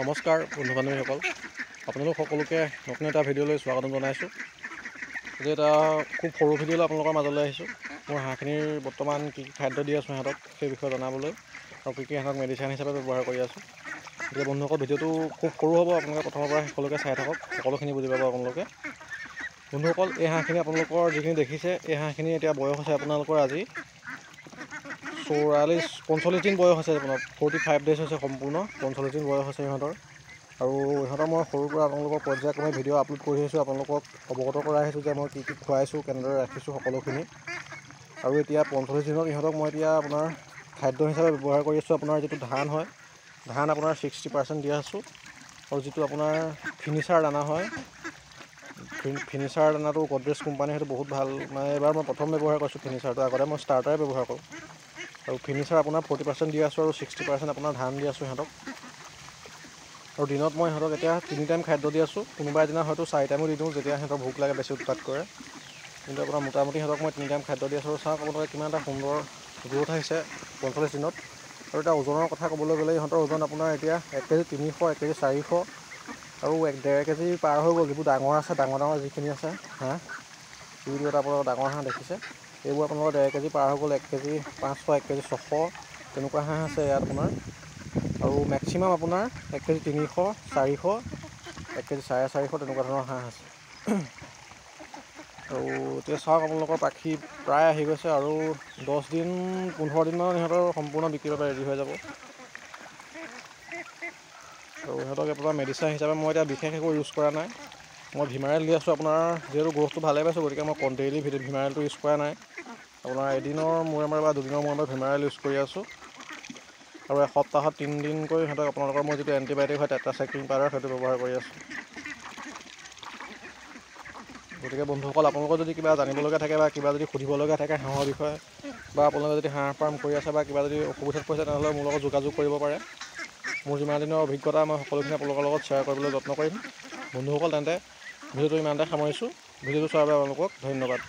নমস্কাৰ বন্ধু বান্ধৱীসকল, আপোনালোক সকলোকে নতুন এটা ভিডিঅ'লৈ স্বাগতম জনাইছোঁ। আজি এটা খুব সৰু ভিডিঅ'লৈ আপোনালোকৰ মাজলৈ আহিছোঁ। মোৰ হাঁহখিনিৰ বৰ্তমান কি কি খাদ্য দি আছোঁ সিহঁতক সেই বিষয়ে জনাবলৈ, আৰু কি কি সিহঁতক মেডিচিন হিচাপে ব্যৱহাৰ কৰি আছোঁ। গতিকে বন্ধুসকল, ভিডিঅ'টো খুব সৰু হ'ব, আপোনালোকে প্ৰথমৰ পৰা শেষলৈকে চাই থাকক, সকলোখিনি বুজি পাব আপোনালোকে। বন্ধুসকল, এই হাঁহখিনি আপোনালোকৰ যিখিনি দেখিছে, এই হাঁহখিনি এতিয়া বয়স হৈছে আপোনালোকৰ আজি 45 দিন বয়স হৈছে। আপোনাৰ 45 ডেজ হৈছে সম্পূৰ্ণ, 45 দিন বয়স হৈছে ইহঁতৰ। আৰু ইহঁতৰ মই সৰুৰ পৰা আপোনালোকৰ পৰ্যায়ক্ৰমে ভিডিঅ' আপলোড কৰি আহিছোঁ, আপোনালোকক অৱগত কৰাই আহিছোঁ যে মই কি কি খুৱাইছোঁ, কেনেদৰে ৰাখিছোঁ সকলোখিনি। আৰু এতিয়া 45 দিনত ইহঁতক মই এতিয়া আপোনাৰ খাদ্য হিচাপে ব্যৱহাৰ কৰি আছোঁ। আপোনাৰ যিটো ধান হয়, ধান আপোনাৰ 60% দি আছোঁ। আৰু যিটো আপোনাৰ ফিনিচাৰ দানা হয়, ফিনিচাৰ দানাটো গডৰেজ কোম্পানী, সেইটো বহুত ভাল। মানে এইবাৰ মই প্ৰথম ব্যৱহাৰ কৰিছোঁ ফিনিচাৰটো, আগতে মই ষ্টাৰ্টাৰে ব্যৱহাৰ কৰোঁ। আৰু ফিনিচাৰ আপোনাৰ 40% দি আছোঁ, আৰু 60% আপোনাৰ ধান দি আছোঁ সিহঁতক। আৰু দিনত মই সিহঁতক এতিয়া 3 টাইম খাদ্য দি আছোঁ। কোনোবা এদিনা হয়তো 4 টাইমো দি দিওঁ, যেতিয়া সিহঁতৰ ভোক লাগে, বেছি উৎপাত কৰে। কিন্তু আপোনাৰ মোটামুটি সিহঁতক মই 3 টাইম খাদ্য দি আছোঁ। আৰু চাওক আপোনালোকে কিমান এটা সুন্দৰ গ্ৰোথ আহিছে 45 দিনত। আৰু এতিয়া ওজনৰ কথা ক'বলৈ গ'লে, ইহঁতৰ ওজন আপোনাৰ এতিয়া 1 কেজি 300, 1 কেজি 400, আৰু 1.5 কেজি পাৰ হৈ গ'ল। যিবোৰ ডাঙৰ আছে, ডাঙৰ যিখিনি আছে হাঁহ, যিবোৰ এটা আপোনালোকৰ ডাঙৰ হাঁহ দেখিছে, এইবোৰ আপোনালোকৰ 1.5 কেজি পাৰ হৈ গ'ল। 1 কেজি 500, 1 কেজি 600 তেনেকুৱা হাঁহ আছে ইয়াত আপোনাৰ। আৰু মেক্সিমাম আপোনাৰ 1 কেজি 300, 400, 1 কেজি 450 তেনেকুৱা ধৰণৰ হাঁহ আছে। আৰু এতিয়া চাওক আপোনালোকৰ পাখি প্ৰায় আহি গৈছে, আৰু 10 দিন 15 দিনমানত ইহঁতৰ সম্পূৰ্ণ বিক্ৰীৰ বাবে ৰেডি হৈ যাব। আৰু ইহঁতক আপোনাৰ মেডিচিন হিচাপে মই এতিয়া বিশেষ একো ইউজ কৰা নাই। মই ভিমাৰেল দি আছোঁ। আপোনাৰ যিহেতু গ্ৰ'থটো ভালেই পাইছোঁ, গতিকে মই ডেইলি ভিমাৰেলটো ইউজ কৰা নাই। আপোনাৰ এদিনৰ মূৰে মূৰে বা দুদিনৰ মূৰে মূৰে ভিমাৰেল ইউজ কৰি আছোঁ। আৰু এসপ্তাহত 3 দিনকৈ সিহঁতক আপোনালোকৰ মই যিটো এণ্টিবায়'টিক হয়, টেট্ৰাচাইক্লিন পাউডাৰ, সেইটো ব্যৱহাৰ কৰি আছোঁ। গতিকে বন্ধুসকল, আপোনালোকৰ যদি কিবা জানিবলগীয়া থাকে বা কিবা যদি সুধিবলগীয়া থাকে হাঁহৰ বিষয়ে, বা আপোনালোকে যদি হাঁহ ফাৰ্ম কৰি আছে বা কিবা যদি অসুবিধাত পৰিছে, তেনেহ'লে মোৰ লগত যোগাযোগ কৰিব পাৰে। মোৰ যিমান দিনৰ অভিজ্ঞতা, মই সকলোখিনি আপোনালোকৰ লগত শ্বেয়াৰ কৰিবলৈ যত্ন কৰিম। বন্ধুসকল, তেন্তে ভিডিঅ'টো ইমানতে সামৰিছোঁ। ভিডিঅ'টো চোৱাৰ বাবে আপোনালোকক ধন্যবাদ।